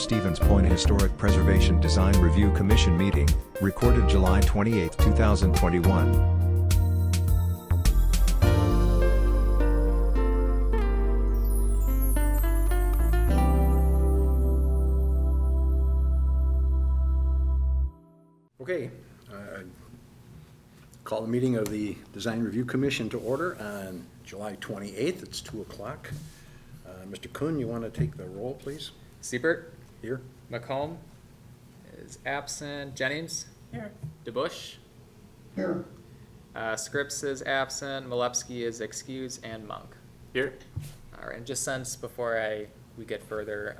Stevens Point Historic Preservation Design Review Commission meeting, recorded July 28, 2021. Okay, call the meeting of the Design Review Commission to order on July 28th. It's 2 o'clock. Mr. Kuhn, you want to take the roll, please? Siebert, Here. McComb is absent. Jennings, Here. DeBush, Here. Scripps is absent. Malepsky is excused, and Monk. Here. All right, and just since before we get further,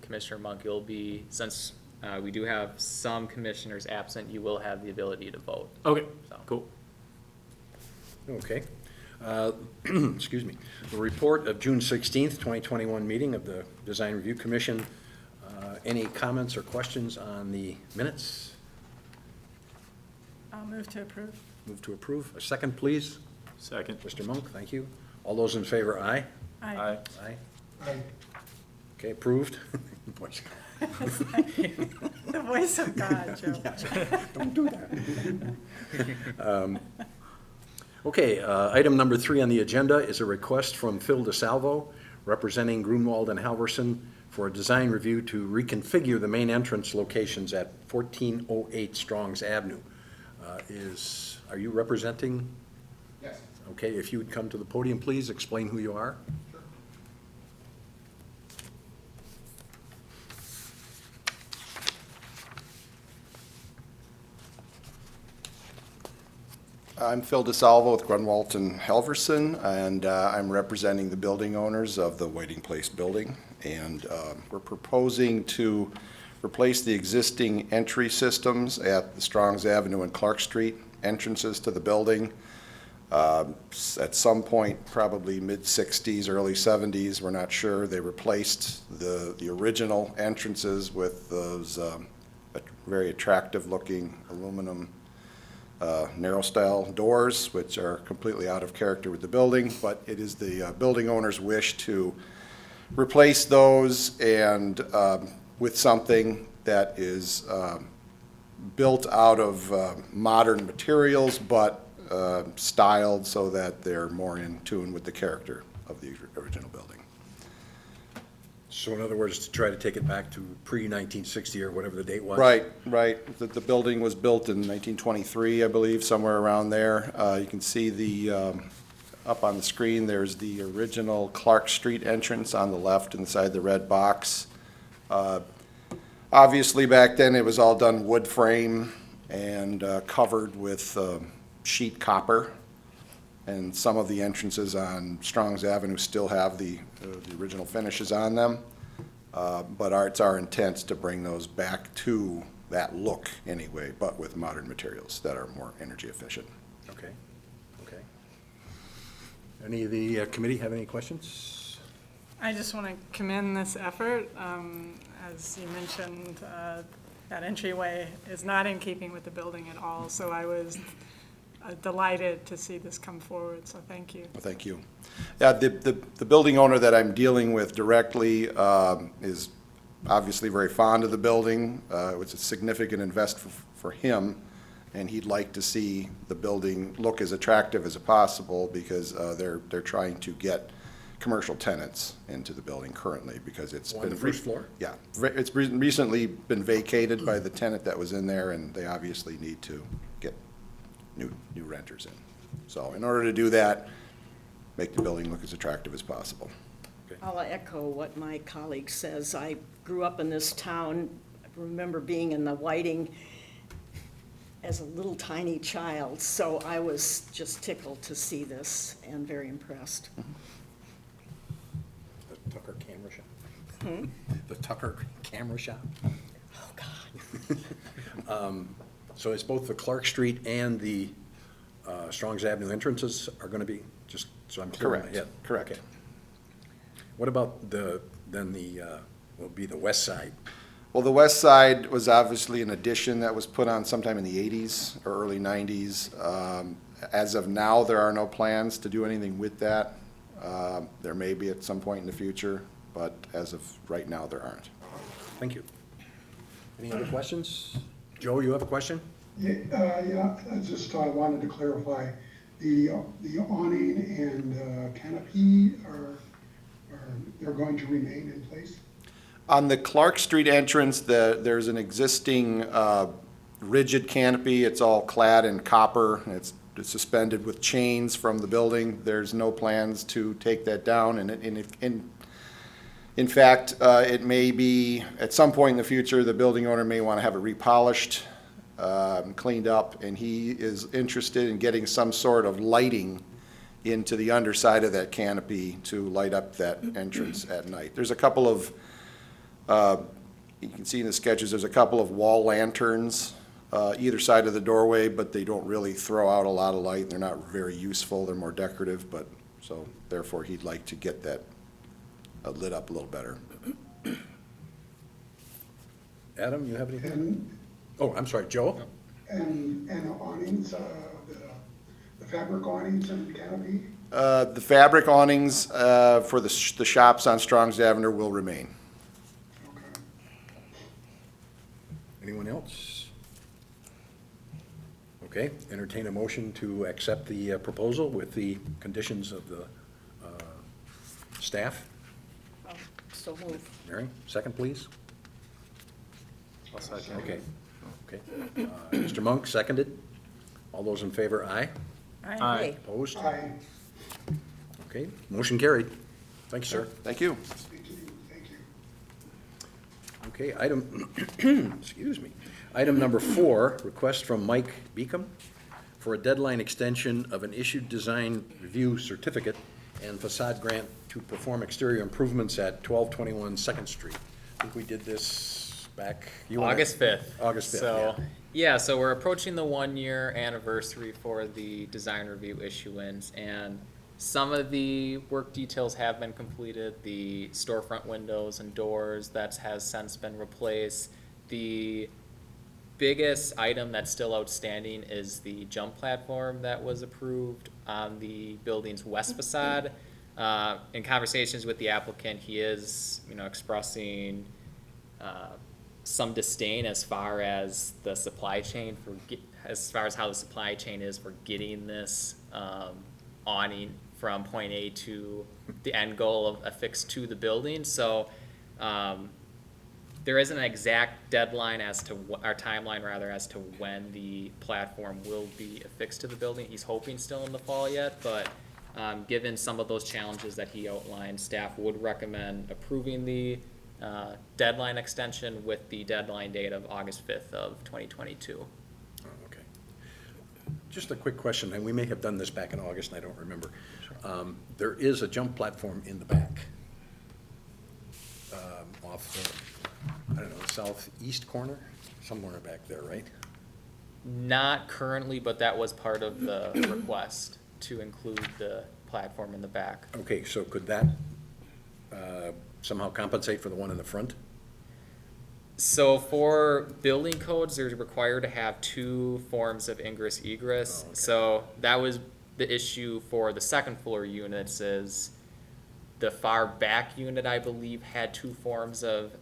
Commissioner Monk, you'll be, since we do have some commissioners absent, you will have the ability to vote. Okay, So. cool. Okay. Excuse me. The report of June 16th, 2021 meeting of the Design Review Commission. Any comments or questions on the minutes? I'll move to approve. Move to approve. A second, please. Second. Mr. Monk, thank you. All those in favor, aye? Aye. Aye. Aye. Okay, approved. The voice of God, Joe. Don't do that. Okay, item number 3 on the agenda is a request from Phil DeSalvo, representing Grunwald and Halverson, for a design review to reconfigure the main entrance locations at 1408 Strongs Avenue. Are you representing? Yes. Okay, if you would come to the podium, please, explain who you are. Sure. I'm Phil DeSalvo with Grunwald and Halverson, and I'm representing the building owners of the Waiting Place building. And we're proposing to replace the existing entry systems at the Strongs Avenue and Clark Street entrances to the building. At some point, probably mid-60s, early 70s, we're not sure, they replaced the original entrances with those very attractive-looking aluminum narrow style doors, which are completely out of character with the building, but it is the building owner's wish to replace those and with something that is built out of modern materials, but styled so that they're more in tune with the character of the original building. So in other words, to try to take it back to pre-1960 or whatever the date was? Right. The building was built in 1923, I believe, somewhere around there. You can see up on the screen, there's the original Clark Street entrance on the left inside the red box. Obviously, back then, it was all done wood frame and covered with sheet copper. And some of the entrances on Strongs Avenue still have the original finishes on them. But it's our intent to bring those back to that look anyway, but with modern materials that are more energy efficient. Okay. Any of the committee have any questions? I just want to commend this effort. As you mentioned, that entryway is not in keeping with the building at all, so I was delighted to see this come forward, so thank you. Well, thank you. Yeah, the building owner that I'm dealing with directly is obviously very fond of the building. It was a significant investment for him, and he'd like to see the building look as attractive as possible because they're trying to get commercial tenants into the building currently because it's On been the first floor? Yeah, it's recently been vacated by the tenant that was in there, and they obviously need to get new renters in. So in order to do that, make the building look as attractive as possible. I'll echo what my colleague says. I grew up in this town. I remember being in the Whiting as a little tiny child, so I was just tickled to see this and very impressed. The Tucker Camera Shop? The Tucker Camera Shop? Oh, God. So it's both the Clark Street and the Strongs Avenue entrances are going to be, just so I'm clear in my head? Correct. Okay. What about will be the west side? Well, the west side was obviously an addition that was put on sometime in the 80s or early 90s. As of now, there are no plans to do anything with that. There may be at some point in the future, but as of right now, there aren't. Thank you. Any other questions? Joe, you have a question? Yeah, I just wanted to clarify, the awning and canopy they're going to remain in place? On the Clark Street entrance, there's an existing rigid canopy. It's all clad in copper. It's suspended with chains from the building. There's no plans to take that down, in fact, it may be, at some point in the future, the building owner may want to have it repolished, cleaned up, and he is interested in getting some sort of lighting into the underside of that canopy to light up that entrance at night. There's a couple of, you can see in the sketches, there's a couple of wall lanterns either side of the doorway, but they don't really throw out a lot of light. They're not very useful. They're more decorative, but so therefore he'd like to get that lit up a little better. Adam, you have anything? And, Oh, I'm sorry, Joe? and awnings, the fabric awnings and canopy? The fabric awnings for the shops on Strong's Avenue will remain. Okay. Anyone else? Okay, entertain a motion to accept the proposal with the conditions of the staff. So move. Mary, second, please. I'll second. Okay, okay. Mr. Monk, seconded. All those in favor, aye. Aye. Opposed? Aye. Okay, motion carried. Thank you, sir. Thank you. Thank you. Okay, item, excuse me. Item number 4, request from Mike Beacom for a deadline extension of an issued design review certificate and facade grant to perform exterior improvements at 1221 Second Street. I think we did this back. August 5th. August 5th, So, yeah. yeah, so we're approaching the 1-year anniversary for the design review issuance, and some of the work details have been completed. The storefront windows and doors, that has since been replaced. The biggest item that's still outstanding is the jump platform that was approved on the building's west facade. In conversations with the applicant, he is, expressing some disdain as far as the supply chain as far as how the supply chain is for getting this awning from point A to the end goal of affixed to the building. So there isn't an exact deadline as to our timeline rather as to when the platform will be affixed to the building. He's hoping still in the fall yet, but given some of those challenges that he outlined, staff would recommend approving the deadline extension with the deadline date of August 5th of 2022. Oh, okay. Just a quick question, and we may have done this back in August, and I don't remember. There is a jump platform in the back, off the, I don't know, southeast corner, somewhere back there, right? Not currently, but that was part of the request to include the platform in the back. Okay, so could that somehow compensate for the one in the front? So for building codes, they're required to have 2 forms of ingress egress. Oh, okay. So that was the issue for the second floor units is the far back unit, I believe, had 2 forms of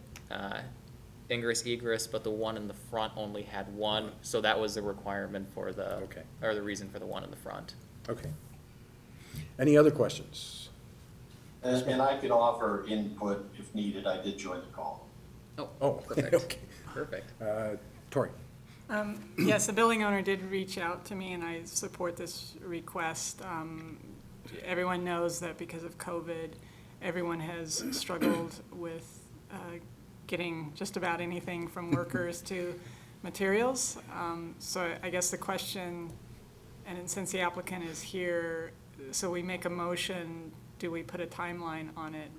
ingress egress, but the one in the front only had 1. So that was the requirement for the, Okay. or the reason for the one in the front. Okay. Any other questions? And I could offer input if needed. I did join the call. Oh, Perfect. okay. Perfect. Tori? Yes, the building owner did reach out to me, and I support this request. Everyone knows that because of COVID, everyone has struggled with getting just about anything from workers to materials. So I guess the question, and since the applicant is here, so we make a motion, do we put a timeline on it?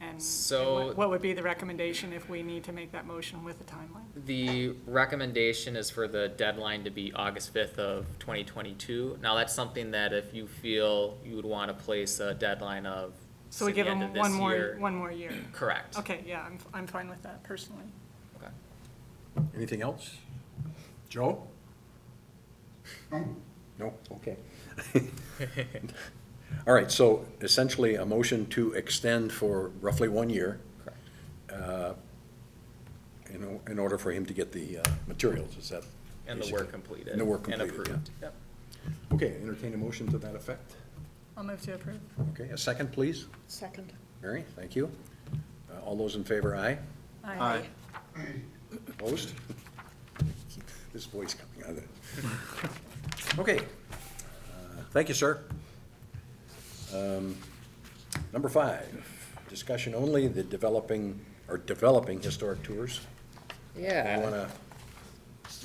And So- what would be the recommendation if we need to make that motion with a timeline? The recommendation is for the deadline to be August 5th of 2022. Now, that's something that if you feel you would want to place a deadline of So we the give end them of this one year. more year. Correct. Okay, yeah, I'm fine with that personally. Okay. Anything else? Joe? No? No? Okay. All right, so essentially a motion to extend for roughly 1 year, in order for him to get the materials, is that? And the basically- work completed. And the work completed, yeah. approved. Yep. Okay, entertain a motion to that effect. I'll move to approve. Okay, a second, please. Second. Mary, thank you. All those in favor, aye? Aye. Opposed? This voice coming out of it. Okay. Thank you, sir. Number 5, discussion only, the developing historic tours. Yeah. You wanna,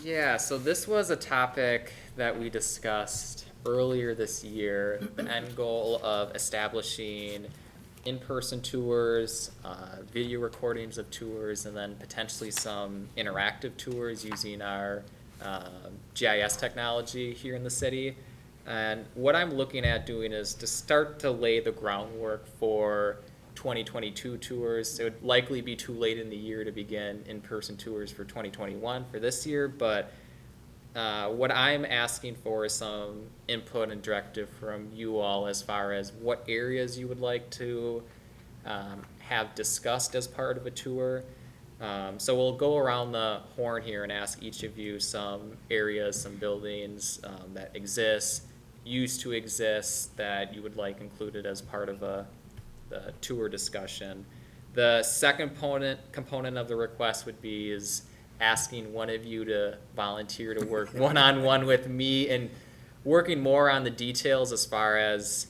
Yeah, so this was a topic that we discussed earlier this year, the end goal of establishing in-person tours, video recordings of tours, and then potentially some interactive tours using our GIS technology here in the city. And what I'm looking at doing is to start to lay the groundwork for 2022 tours. It would likely be too late in the year to begin in-person tours for 2021 for this year, but what I'm asking for is some input and directive from you all as far as what areas you would like to have discussed as part of a tour. So we'll go around the horn here and ask each of you some areas, some buildings that exist, used to exist, that you would like included as part of the tour discussion. The second component of the request would be is asking one of you to volunteer to work one-on-one with me and working more on the details as far as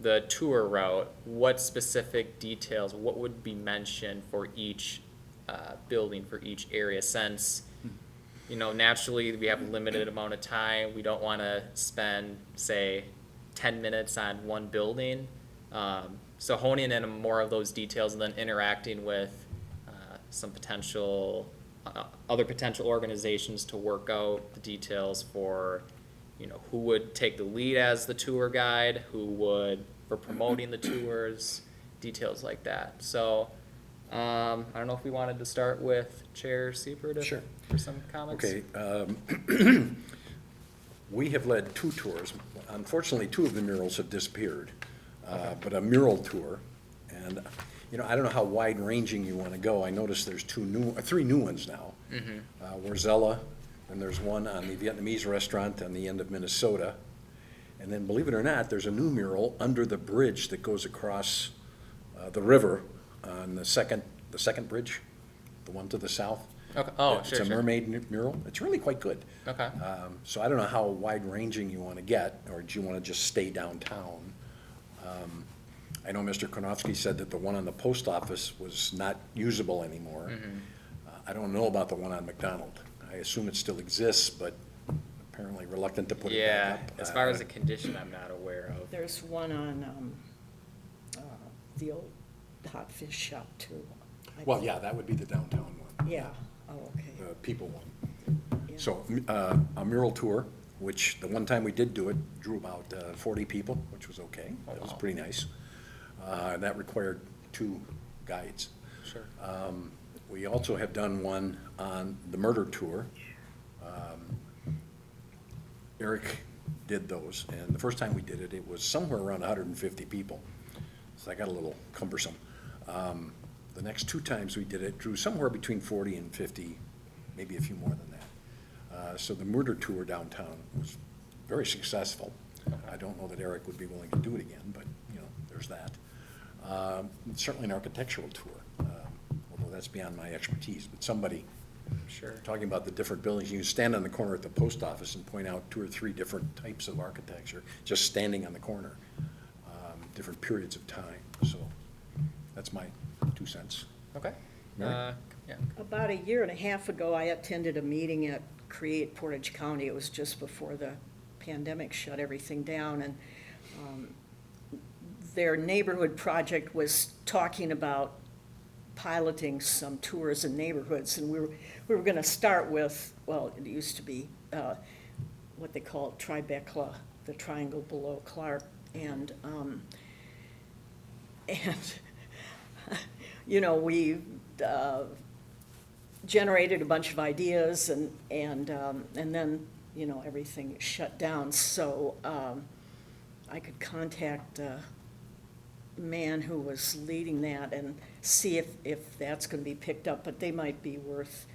the tour route. What specific details, what would be mentioned for each building, for each area, since naturally we have a limited amount of time. We don't want to spend, say, 10 minutes on one building. So honing in on more of those details and then interacting with some other potential organizations to work out the details for, who would take the lead as the tour guide, who would for promoting the tours, details like that. So I don't know if we wanted to start with Chair Seifert Sure. for some comments. Okay. We have led 2 tours. Unfortunately, 2 of the murals have disappeared. But a mural tour, and I don't know how wide-ranging you want to go. I noticed there's 3 new ones now. Warzella, and there's one on the Vietnamese restaurant on the end of Minnesota, and then, believe it or not, there's a new mural under the bridge that goes across the river on the second bridge, the one to the south. Okay. Oh, It's sure, a sure. mermaid mural. It's really quite good. Okay. So I don't know how wide-ranging you want to get, or do you want to just stay downtown? I know Mr. Konofsky said that the one on the post office was not usable anymore. I don't know about the one on McDonald. I assume it still exists, but apparently reluctant to put it Yeah, back up. as far as the condition, I'm not aware of. There's one on the old hot fish shop too. Well, yeah, that would be the downtown one. Yeah, oh, okay. The people one. Yeah. So, a mural tour, which the one time we did do it, drew about 40 people, which was okay. That was wow. pretty nice. That required 2 guides. Sure. We also have done one on the murder tour. Eric did those, and the first time we did it, it was somewhere around 150 people. So that got a little cumbersome. The next 2 times we did it, drew somewhere between 40 and 50, maybe a few more than that. So the murder tour downtown was very successful. I don't know that Eric would be willing to do it again, but, there's that. Certainly an architectural tour, although that's beyond my expertise, but somebody Sure. talking about the different buildings. You stand on the corner at the post office and point out 2 or 3 different types of architecture, just standing on the corner, different periods of time. So that's my 2 cents. Okay. Mary? Yeah. About a year and a half ago, I attended a meeting at Create Portage County. It was just before the pandemic shut everything down, and their neighborhood project was talking about piloting some tours in neighborhoods, and we were going to start with, well, it used to be what they call Tribeca, the triangle below Clark, and we generated a bunch of ideas, and then everything shut down. So I could contact man who was leading that and see if that's going to be picked up, but they might be worth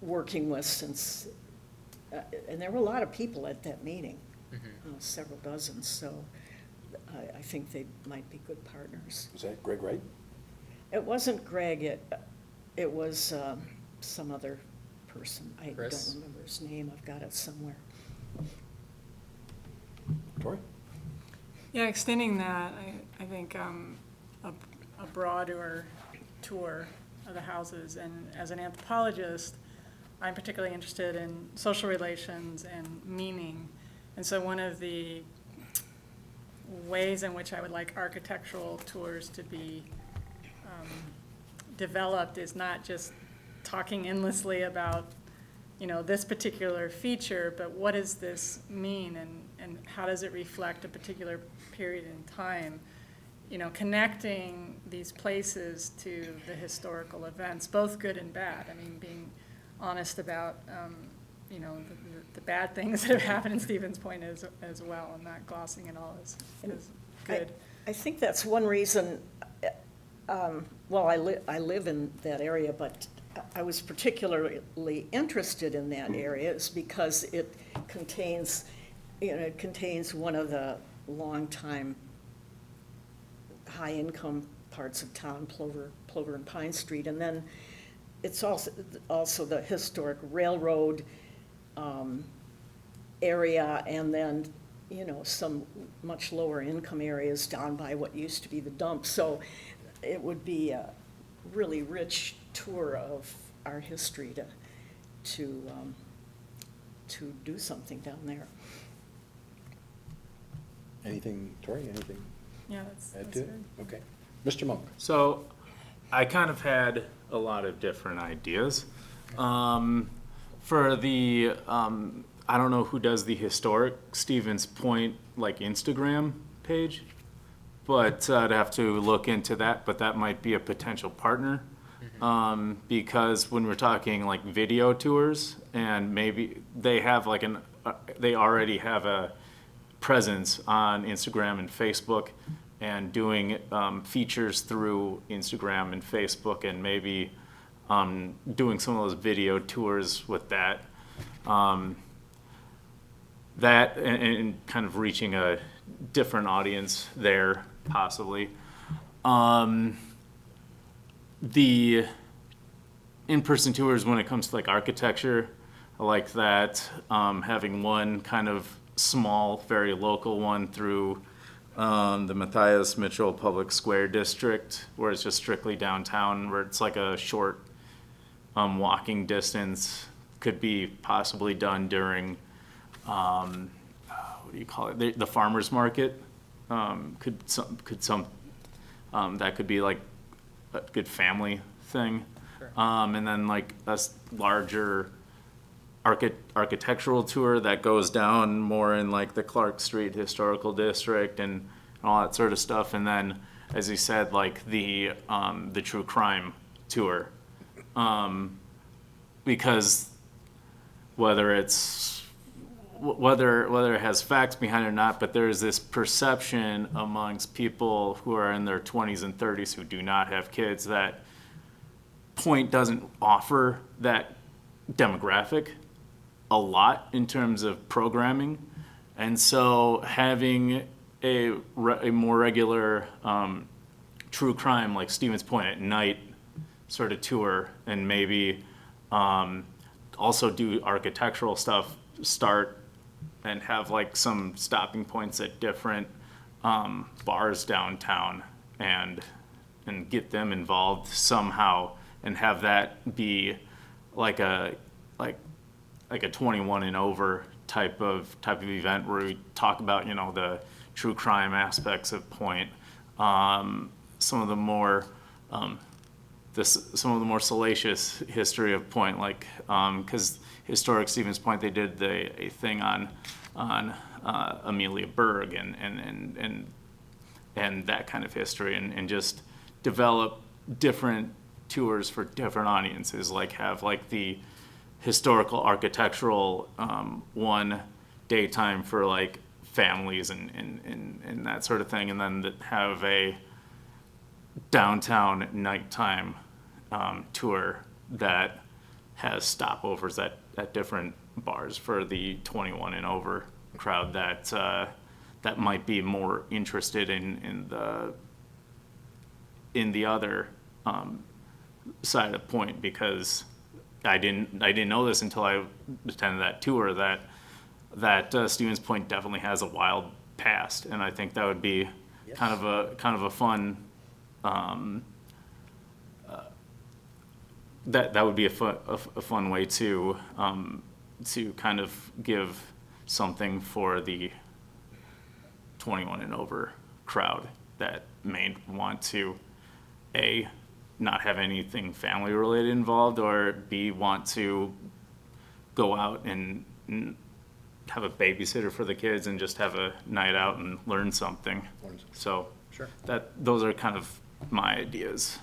working with since, and there were a lot of people at that meeting, several dozen, so I think they might be good partners. Is that Greg Wright? It wasn't Greg, it was some other person. I Chris? don't remember his name, I've got it somewhere. Tori? Yeah, extending that, I think a broader tour of the houses, and as an anthropologist, I'm particularly interested in social relations and meaning. And so one of the ways in which I would like architectural tours to be developed is not just talking endlessly about, this particular feature, but what does this mean, and how does it reflect a particular period in time? Connecting these places to the historical events, both good and bad. I mean, being honest about, the bad things that have happened in Stevens Point as well, and not glossing it all as good. I think that's one reason, well, I live in that area, but I was particularly interested in that area is because it contains one of the longtime high-income parts of town, Plover and Pine Street, and then it's also the historic railroad area, and then some much lower income areas down by what used to be the dump. So it would be a really rich tour of our history to do something down there. Anything, Tori, anything Yeah, to add that's to it? good. Okay. Mr. Monk? So I kind of had a lot of different ideas. For the, I don't know who does the historic Stevens Point, like Instagram page, but I'd have to look into that, but that might be a potential partner. Because when we're talking like video tours, and maybe they have like they already have a presence on Instagram and Facebook, and doing features through Instagram and Facebook, and maybe doing some of those video tours with that. That and kind of reaching a different audience there, possibly. The in-person tours, when it comes to like architecture, I like that. Having one kind of small, very local one through the Matthias Mitchell Public Square District, where it's just strictly downtown, where it's like a short walking distance. Could be possibly done during, what do you call it? The farmers market. That could be like a good family thing. Sure. And then like a larger architectural tour that goes down more in like the Clark Street Historical District and all that sort of stuff. And then, as you said, like the true crime tour, because whether it has facts behind it or not, but there is this perception amongst people who are in their 20s and 30s who do not have kids that Point doesn't offer that demographic a lot in terms of programming. And so having a more regular true crime like Stevens Point at night sort of tour, and maybe also do architectural stuff, start and have like some stopping points at different bars downtown, and get them involved somehow, and have that be like a 21 and over type of event where we talk about the true crime aspects of Point, some of the more salacious history of Point, like because historic Stevens Point, they did a thing on Amelia Berg and that kind of history, and just develop different tours for different audiences, like have like the historical architectural one daytime for like families and that sort of thing, and then have a downtown nighttime tour that has stopovers at different bars for the 21 and over crowd that might be more interested in the other side of Point, because I didn't know this until I attended that tour that Stevens Point definitely has a wild past, and I think that would be kind of a fun that would be a fun way to kind of give something for the 21 and over crowd that may want to A, not have anything family related involved, or B, want to go out and have a babysitter for the kids and just have a night out and learn something. So Sure. those are kind of my ideas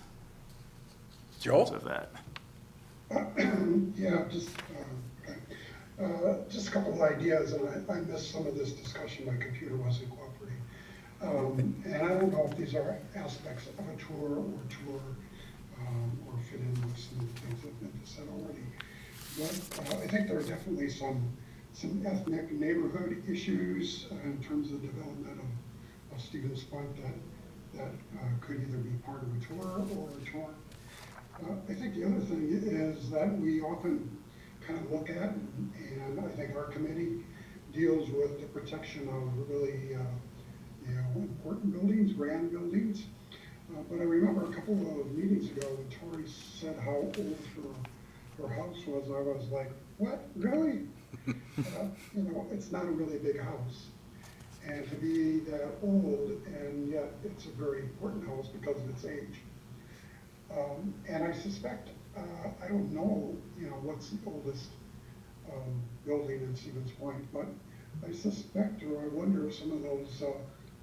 Joe? of that. Yeah, just a couple of ideas, and I missed some of this discussion, my computer wasn't cooperating. And I don't know if these are aspects of a tour or fit in with some of the things that have been said already. But I think there are definitely some ethnic neighborhood issues in terms of development of Stevens Point that could either be part of a tour or a tour. I think the other thing is that we often kind of look at, and I think our committee deals with the protection of really important buildings, grand buildings. But I remember a couple of meetings ago when Tori said how old her house was. I was like, what, really? It's not a really big house. And to be that old, and yet it's a very important house because of its age. And I suspect, I don't know, what's the oldest building in Stevens Point, but I suspect, or I wonder if some of those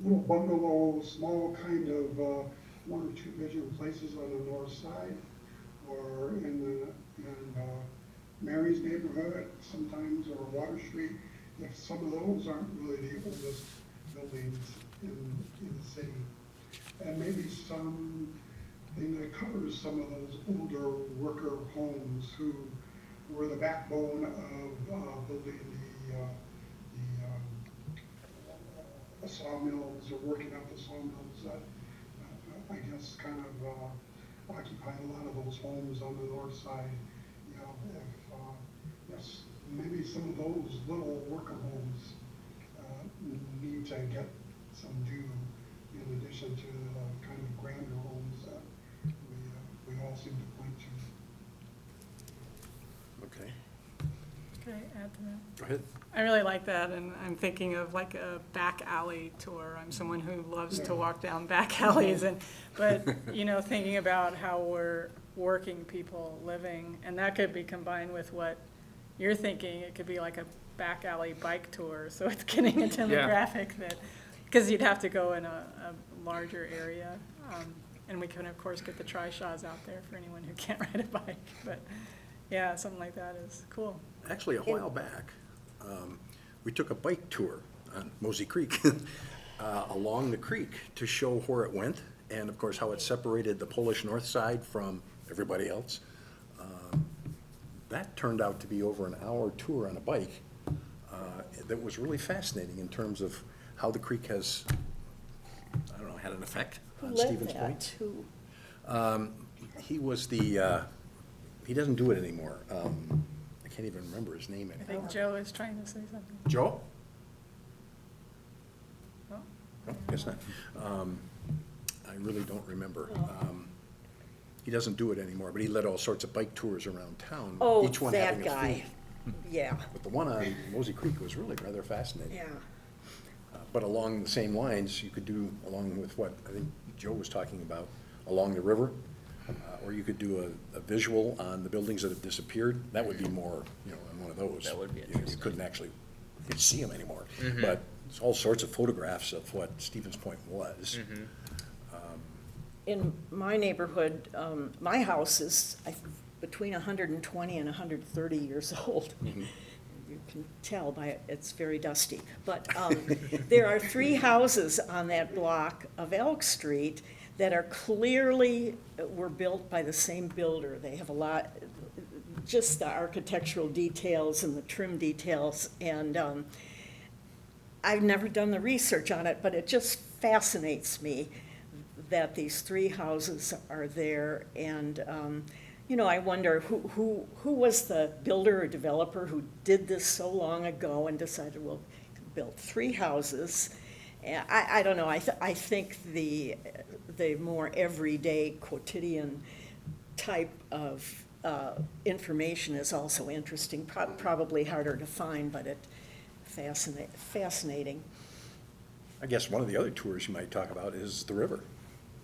little bungalow, small kind of 1 or 2 bedroom places on the north side, or in Mary's neighborhood sometimes, or Water Street, if some of those aren't really the oldest buildings in the city. And maybe something that covers some of those older worker homes who were the backbone of building the sawmills, or working out the sawmills that I guess kind of occupied a lot of those homes on the north side. Yes, maybe some of those little worker homes need to get some due in addition to the kind of grander homes that we all seem to point to. Okay, Can I add to that? go ahead. I really like that, and I'm thinking of like a back alley tour. I'm someone who loves to walk down back alleys, but thinking about how we're working people living, and that could be combined with what you're thinking. It could be like a back alley bike tour, so it's getting a demographic that, because you'd have to go in a larger area, and we can of course get the trishaws out there for anyone who can't ride a bike, but yeah, something like that is cool. Actually, a while back, we took a bike tour on Mosey Creek along the creek to show where it went, and of course how it separated the Polish north side from everybody else. That turned out to be over an hour tour on a bike that was really fascinating in terms of how the creek has, I don't know, had an effect on Stevens Point. Who? He was he doesn't do it anymore. I can't even remember his name I anymore. think Joe is trying to say something. Joe? Well, No, guess not. I really don't remember. He doesn't do it anymore, but he led all sorts of bike tours around town. Oh, each one that having a guy. theme. Yeah, But the one on Mosey Creek was really rather fascinating. yeah. But along the same lines, you could do along with what I think Joe was talking about, along the river, or you could do a visual on the buildings that have disappeared. That would be more, on one of those. That would be You interesting. couldn't actually, you couldn't see them anymore. But there's all sorts of photographs of what Stevens Point was. In my neighborhood, my house is between 120 and 130 years old. You can tell by, it's very dusty. But there are 3 houses on that block of Elk Street that are clearly, were built by the same builder. They have a lot, just the architectural details and the trim details. And I've never done the research on it, but it just fascinates me that these 3 houses are there. And, you know, I wonder who was the builder or developer who did this so long ago and decided, well, build 3 houses. And I don't know, I think the more everyday quotidian type of information is also interesting, probably harder to find, but it fascinating. I guess one of the other tours you might talk about is the river,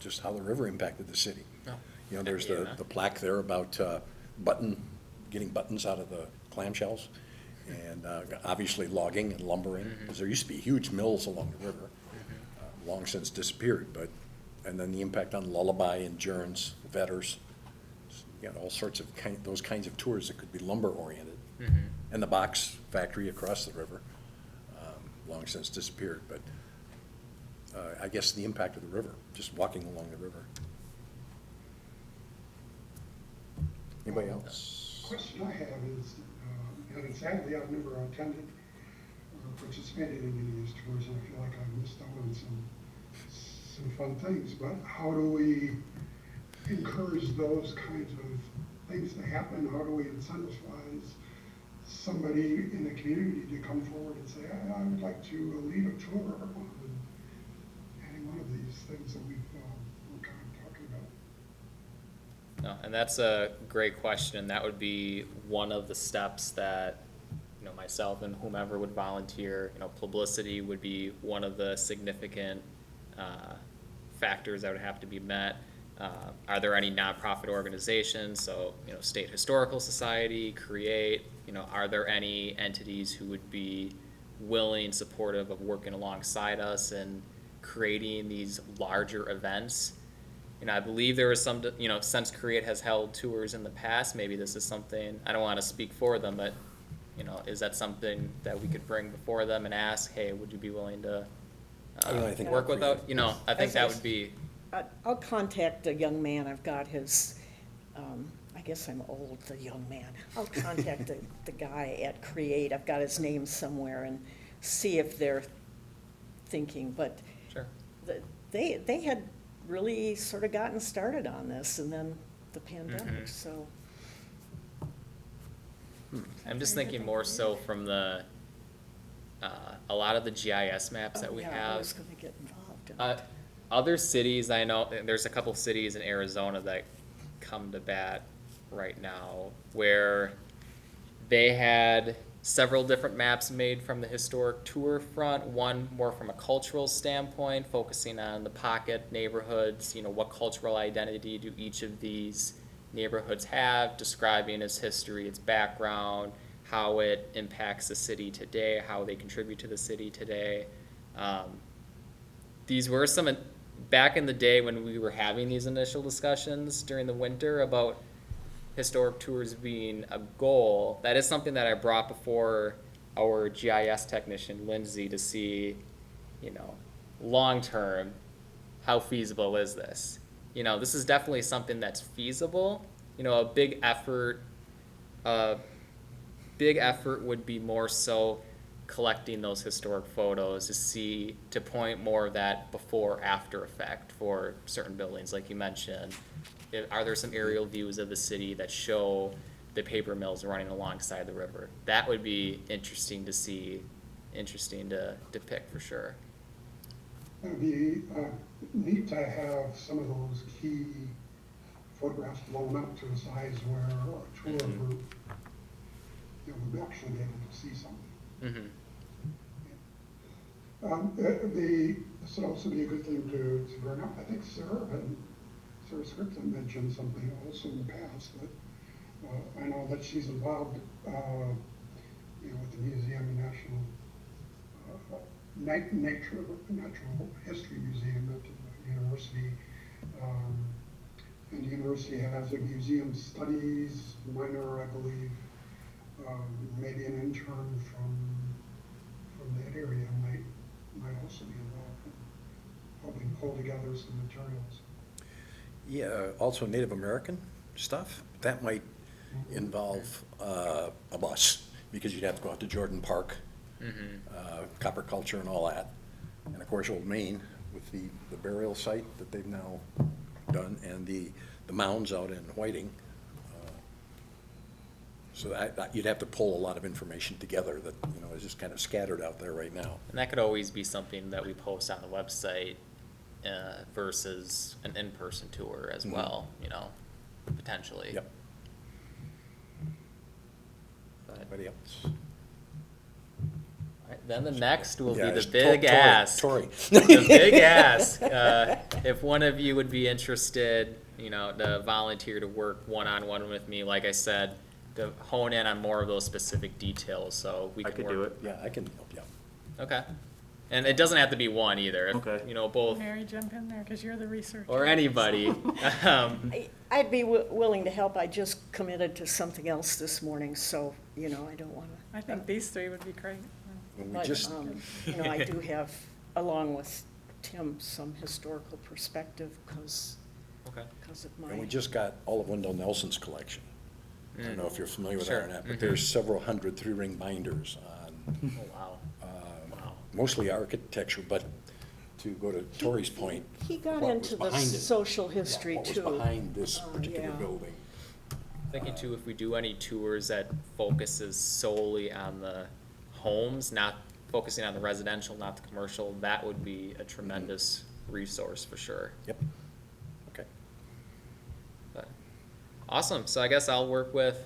just how the river impacted the city. Oh, You know, there's yeah. the plaque there about getting buttons out of the clamshells, and obviously logging and lumbering, because there used to be huge mills along the river, long since disappeared, but, and then the impact on Lullaby and Jerns, Vetters, you know, all sorts of those kinds of tours that could be lumber-oriented. And the box factory across the river, long since disappeared, but I guess the impact of the river, just walking along the river. Anybody else? Question I have is, and sadly, I've never attended or participated in any of these tours, and I feel like I've missed out on some fun things, but how do we encourage those kinds of things to happen? How do we incentivize somebody in the community to come forward and say, I would like to lead a tour on any one of these things that we're kind of talking about? No, and that's a great question. That would be one of the steps that, you know, myself and whomever would volunteer. You know, publicity would be one of the significant factors that would have to be met. Are there any nonprofit organizations? So, you know, State Historical Society, CREATE, you know, are there any entities who would be willing, supportive of working alongside us and creating these larger events? You know, I believe there was some, you know, since CREATE has held tours in the past, maybe this is something, I don't want to speak for them, but, you know, is that something that we could bring before them and ask, hey, would you be willing to I think work with us? You know, I think that would be, I'll contact a young man, I've got his, I guess I'm old, the young man. I'll contact the guy at CREATE, I've got his name somewhere, and see if they're thinking, but sure. they had really sort of gotten started on this, and then the pandemic, so. I'm just thinking more so from the, a lot of the GIS maps that we I have. was gonna get involved in it. Other cities, I know, there's a couple cities in Arizona that come to bat right now where they had several different maps made from the historic tour front, one more from a cultural standpoint, focusing on the pocket neighborhoods, you know, what cultural identity do each of these neighborhoods have, describing its history, its background, how it impacts the city today, how they contribute to the city today. These were some, back in the day when we were having these initial discussions during the winter about historic tours being a goal, that is something that I brought before our GIS technician, Lindsay, to see, you know, long-term, how feasible is this? You know, this is definitely something that's feasible. You know, a big effort would be more so collecting those historic photos to point more of that before after effect for certain buildings, like you mentioned. Are there some aerial views of the city that show the paper mills running alongside the river? That would be interesting to see, interesting to depict for sure. It would be neat to have some of those key photographs blown up to a size where a tour group, you know, would actually be able to see something. This would also be a good thing to bring up. I think Sarah Scripton mentioned something also in the past, but I know that she's involved, you know, with the Museum and Natural History Museum at the university. And the university has a museum studies minor, I believe, maybe an intern from doors and materials. Yeah, also Native American stuff, that might involve a bus, because you'd have to go out to Jordan Park, copper culture and all that. And of course, Old Main with the burial site that they've now done, and the mounds out in Whiting. So that you'd have to pull a lot of information together that, is just kind of scattered out there right now. And that could always be something that we post on the website versus an in-person tour as well, potentially. Yep. But, Anybody else? right, then the next will Yeah, be it's the big Tori. ask. Tori. The big ask. If one of you would be interested, to volunteer to work one-on-one with me, like I said, to hone in on more of those specific details, so we I can could work. do it. Yeah, I can help you out. Okay. And it doesn't have to be one either. If, Okay. Both Mary, jump in there, because you're the researcher. or anybody. I'd be willing to help. I just committed to something else this morning, so, I don't want to. I think these three would be great. When we But, just, I do have, along with Tim, some historical perspective because Okay. of my. and we just got all of Wendell Nelson's collection. I don't know if you're familiar with Sure. that or not, but there's several hundred three-ring binders on Oh, wow. Wow. mostly architecture, but to go to Tori's point. He got what into was the behind it. social history too. What was behind this particular yeah. building. Thinking too, if we do any tours that focuses solely on the homes, not focusing on the residential, not the commercial, that would be a tremendous resource for sure. Yep. Okay. But awesome. So I guess I'll work with,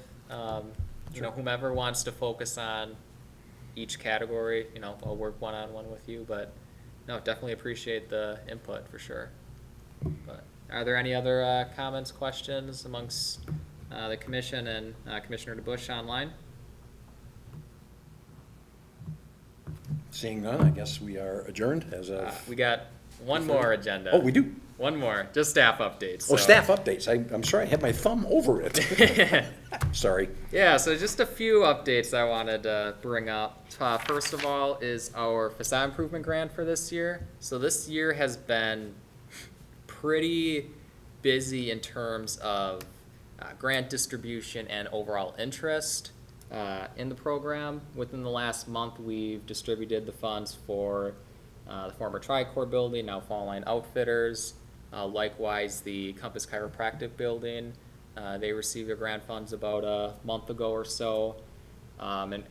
whomever wants to focus on each category. I'll work one-on-one with you. But no, definitely appreciate the input for sure. But are there any other comments, questions amongst the commission and Commissioner DeBusch online? Seeing none, I guess we are adjourned as of. We got one more agenda. Oh, we do? One more, just staff updates. Oh, so- staff updates. I'm sorry, I had my thumb over it. Sorry. Yeah, so just a few updates I wanted to bring up. First of all is our facade improvement grant for this year. So this year has been pretty busy in terms of grant distribution and overall interest in the program. Within the last month, we've distributed the funds for the former Tricor building, now Fall Line Outfitters. Likewise, the Compass Chiropractic building. They received their grant funds about a month ago or so. And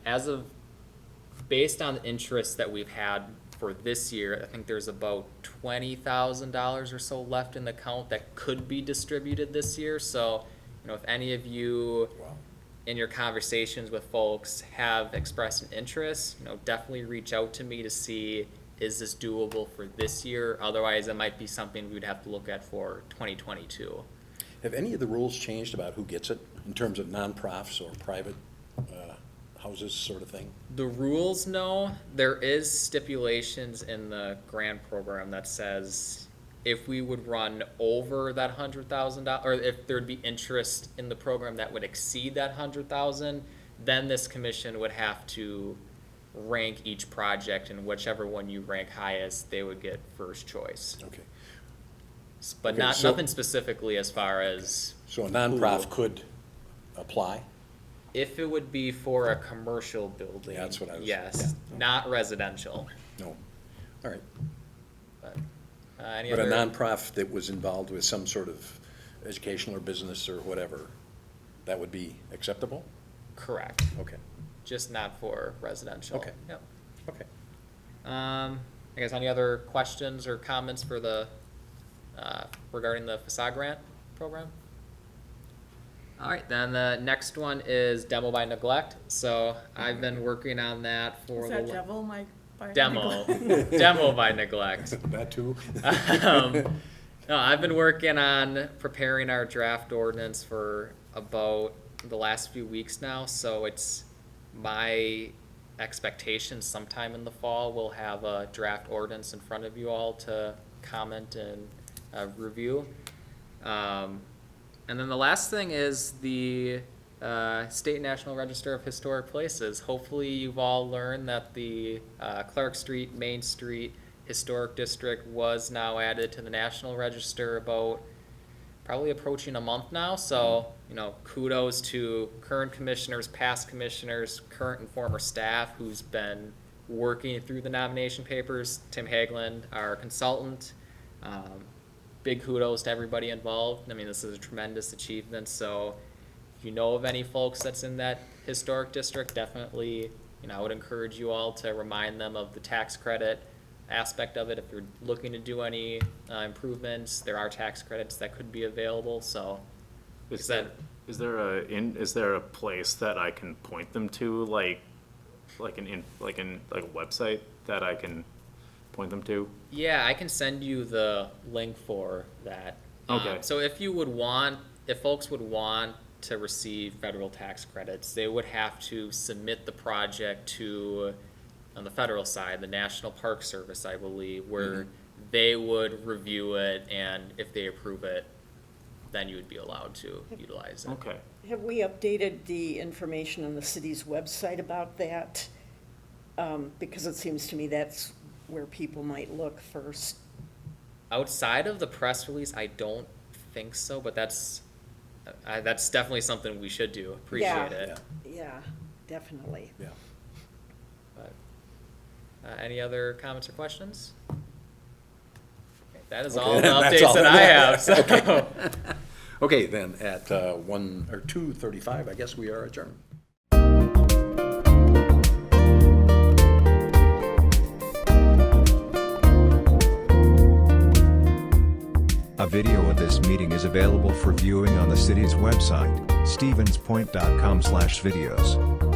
based on the interest that we've had for this year, I think there's about $20,000 or so left in the account that could be distributed this year. So, if any of you in your conversations with folks have expressed an interest, definitely reach out to me to see, is this doable for this year? Otherwise, it might be something we'd have to look at for 2022. Have any of the rules changed about who gets it in terms of non-profs or private houses sort of thing? The rules, no. There is stipulations in the grant program that says if we would run over that $100,000, or if there'd be interest in the program that would exceed that $100,000, then this commission would have to rank each project, and whichever one you rank highest, they would get first choice. Okay. But Okay, so- nothing specifically as far as So a non-prof could apply? if it would be for a commercial building. Yeah, that's what I was- Yes, yeah. not residential. No. All right. But any But a other? non-prof that was involved with some sort of educational or business or whatever, that would be acceptable? Correct. Okay. Just not for residential. Okay. Yep. Okay. I guess any other questions or comments for regarding the facade grant program? All right, then the next one is demo by neglect. So I've been working on that for Is the that devil, Mike? by demo, neglect? demo by neglect. That too? No, I've been working on preparing our draft ordinance for about the last few weeks now, so it's my expectation sometime in the fall we'll have a draft ordinance in front of you all to comment and review. And then the last thing is the State National Register of Historic Places. Hopefully you've all learned that the Clark Street, Main Street historic district was now added to the National Register about probably approaching a month now. So, kudos to current commissioners, past commissioners, current and former staff who's been working through the nomination papers. Tim Haglund, our consultant. Big kudos to everybody involved. I mean, this is a tremendous achievement. So if you know of any folks that's in that historic district, definitely, I would encourage you all to remind them of the tax credit aspect of it. If you're looking to do any improvements, there are tax credits that could be available. So Is there a place that I can point them to, like a website that I can point them to? yeah, I can send you the link for that. Okay. So if folks would want to receive federal tax credits, they would have to submit the project to, on the federal side, the National Park Service, I believe, where they would review it, and if they approve it, then you would be allowed to utilize it. Okay. Have we updated the information on the city's website about that? Because it seems to me that's where people might look first. Outside of the press release, I don't think so, but that's definitely something we should do. Appreciate it. Yeah, definitely. Yeah. But, any other comments or questions? Okay, that is all the That's updates all. that I have. So. Okay, then at 2:35, I guess we are adjourned. A video of this meeting is available for viewing on the city's website, stevenspoint.com/videos.